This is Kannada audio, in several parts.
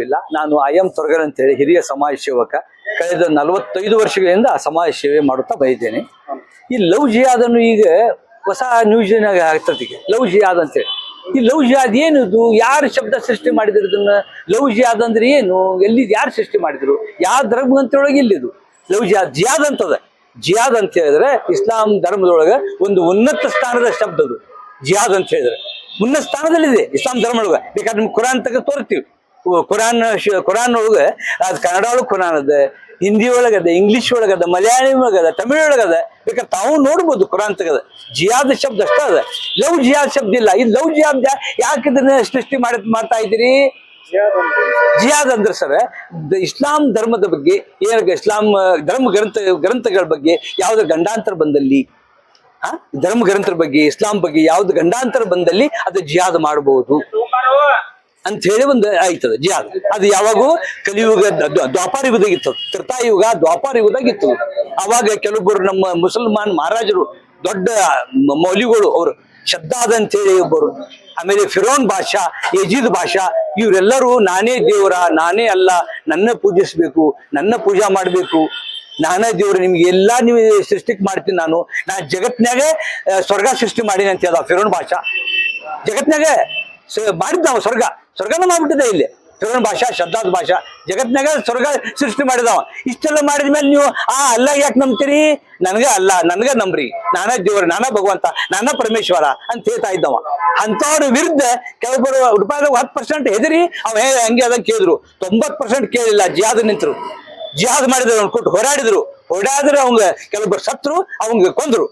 ಇಲ್ಲ. ನಾನು IM ತೊರಗಲ್ ಅಂತೇಳಿ ಹಿರಿಯ ಸಮಾಜ ಸೇವಕ. ಕಳೆದ 45 ವರ್ಷಗಳಿಂದ ಸಮಾಜ ಸೇವೆ ಮಾಡುತ್ತಾ ಬಂದಿದ್ದೇನೆ. ಈ ಲವ್ ಜಿಹಾದನ್ನು ಈಗ ಹೊಸ ನ್ಯೂಸ್ನಾಗ ಆಗ್ತದೆ. ಲವ್ ಜಿಹಾದ್ ಅಂತೇಳಿ ಈ ಲವ್ ಜಿಹಾದ್ ಏನಿದು, ಯಾರು ಶಬ್ದ ಸೃಷ್ಟಿ ಮಾಡಿದ್ರು ಇದನ್ನ? ಲವ್ ಜಿಹಾದ್ ಅಂದ್ರೆ ಏನು, ಎಲ್ಲಿ ಯಾರು ಸೃಷ್ಟಿ ಮಾಡಿದ್ರು, ಯಾವ ಧರ್ಮಗ್ರಂಥದೊಳಗೆ ಇಲ್ಲಿದು ಲವ್ ಜಿಹಾದ್? ಜಿಹಾದ್ ಅಂತದ. ಜಿಹಾದ್ ಅಂತ ಹೇಳಿದ್ರೆ ಇಸ್ಲಾಂ ಧರ್ಮದೊಳಗೆ ಒಂದು ಉನ್ನತ ಸ್ಥಾನದ ಶಬ್ದ ಅದು. ಜಿಹಾದ್ ಅಂತ ಹೇಳಿದ್ರೆ ಉನ್ನತ ಸ್ಥಾನದಲ್ಲಿದೆ ಇಸ್ಲಾಂ ಧರ್ಮದೊಳಗೆ. ಬೇಕಾದ್ರೆ ನಿಮ್ಗೆ ಕುರಾನ್ ತಗ ತೋರ್ತೀವಿ. ಕುರಾನ್ ಒಳಗೆ ಅದು ಕನ್ನಡ ಒಳಗೆ ಕುರಾನ್ ಅದ, ಹಿಂದಿ ಒಳಗದ, ಇಂಗ್ಲಿಷ್ ಒಳಗದ, ಮಲಯಾಳಿ ಒಳಗದ, ತಮಿಳ್ ಒಳಗದ. ಬೇಕಾದ್ರೆ ತಾವು ನೋಡ್ಬೋದು ಕುರಾನ್ ತಗದ. ಜಿಹಾದ್ ಶಬ್ದ ಅಷ್ಟ ಅದ, ಲವ್ ಜಿಹಾದ್ ಶಬ್ದ ಇಲ್ಲ. ಈ ಲವ್ ಜಿಹಾದ್ ಯಾಕೆ ಇದನ್ನ ಸೃಷ್ಟಿ ಮಾಡ್ತಾ ಇದ್ದೀರಿ? ಜಿಹಾದ್ ಅಂದ್ರೆ ಸರ್ ಇಸ್ಲಾಂ ಧರ್ಮದ ಬಗ್ಗೆ, ಇಸ್ಲಾಂ ಗ್ರಂಥಗಳ ಬಗ್ಗೆ ಯಾವ್ದು ಗಂಡಾಂತರ ಬಂದಲ್ಲಿ, ಧರ್ಮ ಗ್ರಂಥರ ಬಗ್ಗೆ, ಇಸ್ಲಾಂ ಬಗ್ಗೆ ಯಾವ್ದು ಗಂಡಾಂತರ ಬಂದಲ್ಲಿ ಅದು ಜಿಹಾದ್ ಮಾಡಬಹುದು ಅಂತ ಹೇಳಿ ಒಂದು ಆಯ್ತದ ಜಿಹಾದ್. ಅದು ಯಾವಾಗೂ ಕಲಿಯುಗ ದ್ವಾಪಾರ ಯುಗದಾಗಿತ್ತು, ತ್ರೇತಾಯುಗ ದ್ವಾಪಾರ ಯುಗದಾಗಿತ್ತು. ಅವಾಗ ಕೆಲವೊಬ್ಬರು ನಮ್ಮ ಮುಸಲ್ಮಾನ್ ಮಹಾರಾಜರು, ದೊಡ್ಡ ಮೌಲಿಗಳು, ಅವರು ಶದ್ದಾದ್ ಅಂತೇಳಿ ಒಬ್ಬರು, ಆಮೇಲೆ ಫಿರೋನ್ ಬಾಷಾ, ಯಜೀದ್ ಬಾಷಾ, ಇವರೆಲ್ಲರೂ ನಾನೇ ದೇವರ, ನಾನೇ ಅಲ್ಲ, ನನ್ನ ಪೂಜಿಸ್ಬೇಕು, ನನ್ನ ಪೂಜಾ ಮಾಡ್ಬೇಕು, ನಾನೇ ದೇವ್ರು, ನಿಮ್ಗೆ ಎಲ್ಲಾ ನೀವು ಸೃಷ್ಟಿಕ್ ಮಾಡ್ತೀನಿ, ನಾನು ಜಗತ್ನಾಗ ಸ್ವರ್ಗ ಸೃಷ್ಟಿ ಮಾಡೀನಿ ಅಂತ ಹೇಳ್ದ ಫಿರೋನ್ ಬಾಷಾ. ಜಗತ್ನಾಗ ಮಾಡಿದ್ದಾವ ಸ್ವರ್ಗನ ಮಾಡ್ಬಿಟ್ಟಿದೆ ಇಲ್ಲಿ ಫಿರೋನ್ ಬಾಷಾ, ಶದ್ದಾದ್ ಬಾಷಾ. ಜಗತ್ನಾಗ ಸ್ವರ್ಗ ಸೃಷ್ಟಿ ಮಾಡಿದವ. ಇಷ್ಟೆಲ್ಲ ಮಾಡಿದ್ಮೇಲೆ ನೀವು ಅಲ್ಲ ಯಾಕೆ ನಂಬ್ತೀರಿ? ನನ್ಗ ಅಲ್ಲ, ನನ್ಗ ನಂಬ್ರಿ, ನಾನೇ ದೇವ್ರ, ನಾನೇ ಭಗವಂತ, ನಾನೇ ಪರಮೇಶ್ವರ ಅಂತ ಹೇಳ್ತಾ ಇದ್ದವ. ಅಂತವ್ರ ವಿರುದ್ಧ ಕೆಲವೊಬ್ಬರು ರೂಪಾಯಿ 10% ಹೆದರಿ ಅವ ಹಂಗೆ ಅದಂಗೆ ಕೇಳಿದ್ರು. 90% ಕೇಳಿಲ್ಲ, ಜಿಹಾದ್ ನಿಂತರು. ಜಿಹಾದ್ ಮಾಡಿದ್ರು, ಅವ್ನು ಕೊಟ್ಟು ಹೊರಾಡಿದ್ರೆ ಅವಂಗ ಕೆಲವೊಬ್ಬರು ಸತ್ರು, ಅವಂಗ ಕೊಂದ್ರು.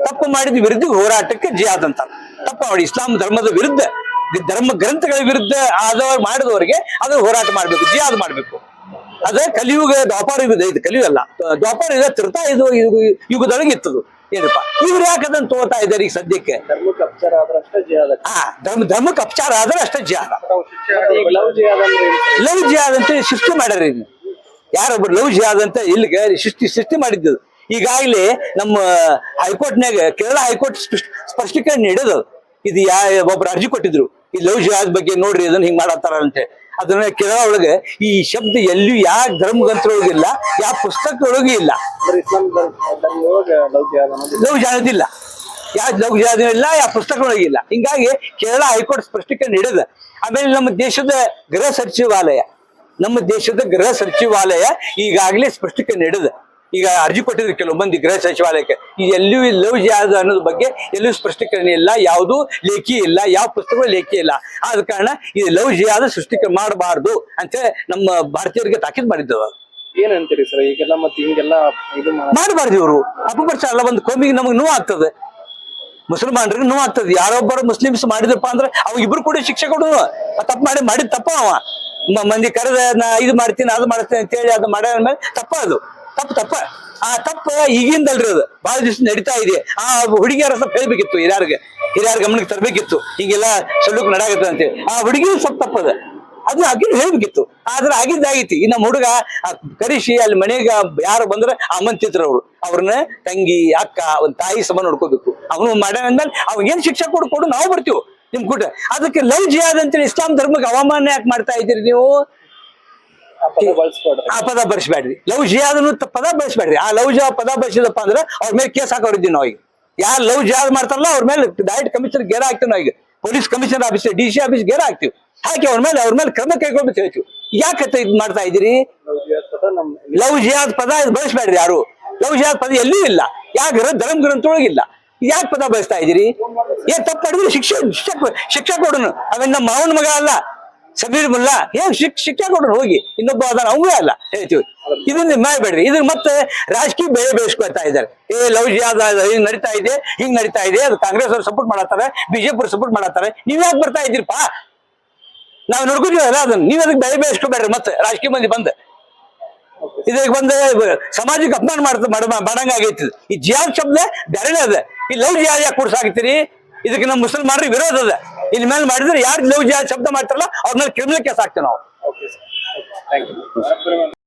ತಪ್ಪು ಮಾಡಿದ ವಿರುದ್ಧ ಹೋರಾಟಕ್ಕೆ ಜಿಹಾದ್ ಅಂತ. ತಪ್ಪ ನೋಡಿ, ಇಸ್ಲಾಂ ಧರ್ಮದ ವಿರುದ್ಧ, ಧರ್ಮ ಗ್ರಂಥಗಳ ವಿರುದ್ಧ ಮಾಡಿದವರಿಗೆ ಅದು ಹೋರಾಟ ಮಾಡ್ಬೇಕು, ಜಿಹಾದ್ ಮಾಡ್ಬೇಕು. ಅದೇ ಕಲಿಯುಗ ದ್ವಾಪಾರ ಯುಗದ, ಇದು ಕಲಿಯುಗ ಅಲ್ಲ, ದ್ವಾಪಾರ ಯುಗ ತ್ರೇತಾ ಯುಗದೊಳಗೆ ಇತ್ತದು. ಏನಪ್ಪಾ ಇವ್ರು ಯಾಕೆ ಅದನ್ನ ತಗೋತಾ ಇದ್ದಾರೆ ಈಗ ಸದ್ಯಕ್ಕೆ? ಧರ್ಮಕ್ಕೆ ಅಪಚಾರ ಆದ್ರೆ ಅಷ್ಟೇ ಜಿಹಾದ. ಲವ್ ಜಿಹಾದ್ ಅಂತ ಸೃಷ್ಟಿ ಮಾಡ್ಯಾರ. ಯಾರೊಬ್ರು ಲವ್ ಜಿಹಾದ್ ಅಂತ ಇಲ್ಲಿಗೆ ಸೃಷ್ಟಿ ಮಾಡಿದ್ದು. ಈಗಾಗಲೇ ನಮ್ಮ ಹೈಕೋರ್ಟ್ನಾಗ, ಕೇರಳ ಹೈಕೋರ್ಟ್ ಸ್ಪಷ್ಟೀಕರಣ ನೀಡೋದು. ಇದು ಒಬ್ರು ಅರ್ಜಿ ಕೊಟ್ಟಿದ್ರು, ಈ ಲವ್ ಜಿಹಾದ್ ಬಗ್ಗೆ ನೋಡ್ರಿ, ಅದನ್ನ ಹಿಂಗ್ ಮಾಡತ್ತಾರ ಅಂತ. ಅದನ್ನ ಕೇರಳ ಒಳಗೆ ಈ ಶಬ್ದ ಎಲ್ಲಿಯೂ ಯಾವ ಧರ್ಮಗ್ರಂಥದೊಳಗಿಲ್ಲ, ಯಾವ ಪುಸ್ತಕದೊಳಗೂ ಇಲ್ಲ. ಲವ್ ಜಿಹಾದ್ ಇಲ್ಲ, ಯಾವ ಲವ್ ಜಿಹಾದ್ ಇಲ್ಲ, ಯಾವ ಪುಸ್ತಕದೊಳಗಿಲ್ಲ. ಹಿಂಗಾಗಿ ಕೇರಳ ಹೈಕೋರ್ಟ್ ಸ್ಪಷ್ಟೀಕರಣ ನೀಡದ. ಆಮೇಲೆ ನಮ್ಮ ದೇಶದ ಗೃಹ ಸಚಿವಾಲಯ ಈಗಾಗಲೇ ಸ್ಪಷ್ಟೀಕರಣ ನೀಡದ. ಈಗ ಅರ್ಜಿ ಕೊಟ್ಟಿದ್ರು ಕೆಲವು ಮಂದಿ ಗೃಹ ಸಚಿವಾಲಯಕ್ಕೆ. ಈಗ ಎಲ್ಲಿಯೂ ಲವ್ ಜಿಹಾದ್ ಅನ್ನೋದ್ರ ಬಗ್ಗೆ ಎಲ್ಲಿಯೂ ಸ್ಪಷ್ಟೀಕರಣ ಇಲ್ಲ, ಯಾವುದು ಲೇಖಿ ಇಲ್ಲ, ಯಾವ ಪುಸ್ತಕಗಳು ಲೇಖಿ ಇಲ್ಲ. ಆದ ಕಾರಣ ಈ ಲವ್ ಜಿಹಾದ್ ಸೃಷ್ಟಿಕರಣ ಮಾಡಬಾರ್ದು ಅಂತ ನಮ್ಮ ಭಾರತೀಯರಿಗೆ ತಾಕೀದ್ ಮಾಡಿದ್ದವ. ಏನಂತೀರಿ ಸರ್ ಈಗೆಲ್ಲ ಮತ್ತೆ ಹಿಂಗೆಲ್ಲ ಇದು ಮಾಡಬಾರ್ದು. ಇವರು ಅಪಪರಿಚಯ ಅಲ್ಲ, ಒಂದು ಕೋಮಿಗೆ ನಮಗೆ ನೋವು ಆಗ್ತದೆ, ಮುಸಲ್ಮಾನರಿಗೆ ನೋವು ಆಗ್ತದೆ. ಯಾರೊಬ್ಬರು ಮುಸ್ಲಿಮ್ಸ್ ಮಾಡಿದಪ್ಪ ಅಂದ್ರೆ ಅವ್ ಇಬ್ರು ಕೂಡ ಶಿಕ್ಷೆ ಕೊಡು. ತಪ್ಪು ಮಾಡಿದ ತಪ್ಪ. ಅವ ಮಂದಿ ಕರೆದ ನಾ ಇದು ಮಾಡ್ತೀನಿ, ಅದು ಮಾಡ್ತೀನಿ ಅಂತ ಹೇಳಿ ಅದು ಮಾಡ್ಯಾರ ಮೇಲೆ ತಪ್ಪ. ಅದು ತಪ್ಪ. ಆ ತಪ್ಪ ಈಗಿಂದಲ್ರಿ, ಅದು ಬಹಳ ದಿವಸ ನಡೀತಾ ಇದೆ. ಆ ಹುಡುಗಿಯರ ಸ್ವಲ್ಪ ಹೇಳ್ಬೇಕಿತ್ತು, ಹಿರಿಯರ ಗಮನಕ್ಕೆ ತರಬೇಕಿತ್ತು. ಹೀಗೆಲ್ಲ ಸೊಲ್ಲುಕ್ ನಡಾಗತ್ತೆ ಅಂತೇಳಿ ಆ ಹುಡುಗಿ ಸ್ವಲ್ಪ ತಪ್ಪದ, ಅದು ಆಗಿ ಹೇಳ್ಬೇಕಿತ್ತು. ಆದ್ರೆ ಆಗಿದ್ದಾಗೈತಿ. ಈ ನಮ್ಮ ಹುಡುಗ ಕರಿಸಿ ಅಲ್ಲಿ ಮನೆಗ ಯಾರು ಬಂದ್ರೆ ಆಮಂತ್ರಿತರು ಅವ್ರನ್ನ ತಂಗಿ, ಅಕ್ಕ, ಒಂದ್ ತಾಯಿ ಸಮ ನೋಡ್ಕೋಬೇಕು. ಅವನು ಮಾಡ್ಯಾನ ಅಂದ್ಮೇಲೆ ಅವಾಗೇನ್ ಶಿಕ್ಷೆ ಕೊಡು, ನಾವು ಬರ್ತೀವಿ ನಿಮ್ ಕೂಡ. ಅದಕ್ಕೆ ಲವ್ ಜಿಹಾದ್ ಅಂತೇಳಿ ಇಸ್ಲಾಂ ಧರ್ಮಕ್ಕೆ ಅವಮಾನ ಯಾಕೆ ಮಾಡ್ತಾ ಇದ್ದೀರಿ ನೀವು? ಆ ಪದ ಬಳಸಬೇಡ್ರಿ. ಲವ್ ಜಿಹಾದ್ ಪದ ಬಳಸಬೇಡ್ರಿ. ಆ ಲವ್ ಜಿಹಾದ್ ಪದ ಬಳಸಿದಪ್ಪ ಅಂದ್ರೆ ಅವ್ರ ಮೇಲೆ ಕೇಸ್ ಹಾಕೋರಿದ್ದೀವಿ ನಾವು. ಈಗ ಯಾರು ಲವ್ ಜಿಹಾದ್ ಮಾಡ್ತಾರಲ್ಲ ಅವ್ರ ಮೇಲೆ ಡೈರೆಕ್ಟ್ ಕಮಿಷನರ್ ಗೇರ ಹಾಕ್ತೀವಿ ನಾವು. ಈಗ police commissioner office, DC office ಗೇರ ಹಾಕ್ತಿವಿ. ಹಾಕಿ ಅವ್ರ ಮೇಲೆ ಕ್ರಮ ಕೈಗೊಳ್ಬೇಕು ಹೇಳ್ತೀವಿ. ಯಾಕೆ ಇದು ಮಾಡ್ತಾ ಇದ್ದೀರಿ? ಲವ್ ಜಿಹಾದ್ ಪದ ಬಳಸಬೇಡ್ರಿ ಯಾರು. ಲವ್ ಜಿಹಾದ್ ಪದ ಎಲ್ಲೂ ಇಲ್ಲ, ಯಾಕೆ ಧರ್ಮ ಗ್ರಂಥೊಳಗಿಲ್ಲ. ಯಾಕೆ ಪದ ಬಳಸ್ತಾ ಇದ್ದೀರಿ? ಏನ್ ತಪ್ಪು ಮಾಡಿದ್ರೆ ಶಿಕ್ಷೆ ಕೊಡೋನು. ಅವನ್ ನಮ್ಮ ಮಾವನ ಮಗ ಅಲ್ಲ, ಸಮೀರ್ ಮುಲ್ಲಾ, ಏನ್ ಶಿಕ್ಷೆ ಕೊಡೋನು ಹೋಗಿ. ಇನ್ನೊಬ್ಬ ಅದನ್ನ ಅವೇ ಅಲ್ಲ ಹೇಳ್ತೀವಿ. ಇದನ್ನ ಮಾಡಬೇಡ್ರಿ. ಇದನ್ನ ಮತ್ತೆ ರಾಜಕೀಯ ಬೆಳೆಸ್ಕೊಳ್ತಾ ಇದ್ದಾರೆ. ಲವ್ ಜಿಹಾದ್ ಹಿಂಗ್ ನಡೀತಾ ಇದೆ, ಅದು ಕಾಂಗ್ರೆಸ್ ಅವ್ರು ಸಪೋರ್ಟ್ ಮಾಡತ್ತಾರೆ, BJP ಅವ್ರು ಸಪೋರ್ಟ್ ಮಾಡತ್ತಾರೆ. ನೀವ್ ಯಾಕೆ ಬರ್ತಾ ಇದ್ದೀರಿಪಾ? ನಾವ್ ನೋಡ್ಕೊತೀವಲ್ಲ ಅದನ್ನ. ನೀವ್ ಅದಕ್ಕೆ ಬೆಳೆಸ್ಕೊಬೇಡ್ರಿ. ಮತ್ತೆ ರಾಜಕೀಯ ಮಂದಿ ಬಂದ ಇದಕ್ಕೆ ಬಂದ ಸಮಾಜಕ್ಕೆ ಅಪಮಾನ ಮಾಡಂಗ ಆಗೈತಿ. ಈ ಜಿಹಾದ್ ಶಬ್ದ ಬೇರೆನೇ ಅದ. ಈ ಲವ್ ಜಿಹಾದ್ ಯಾಕೆ ಕೂಡ್ಸಾಗ್ತೀರಿ? ಇದಕ್ಕೆ ನಮ್ಮ ಮುಸಲ್ಮಾನರಿಗೆ ವಿರೋಧ ಅದ. ಇನ್ ಮೇಲೆ ಮಾಡಿದ್ರೆ ಯಾರು ಲವ್ ಜಿಹಾದ್ ಶಬ್ದ ಮಾಡ್ತಾರಲ್ಲ ಅವ್ರ ಮೇಲೆ ಕ್ರಿಮಿನಲ್ ಕೇಸ್ ಹಾಕ್ತೇವೆ ನಾವು.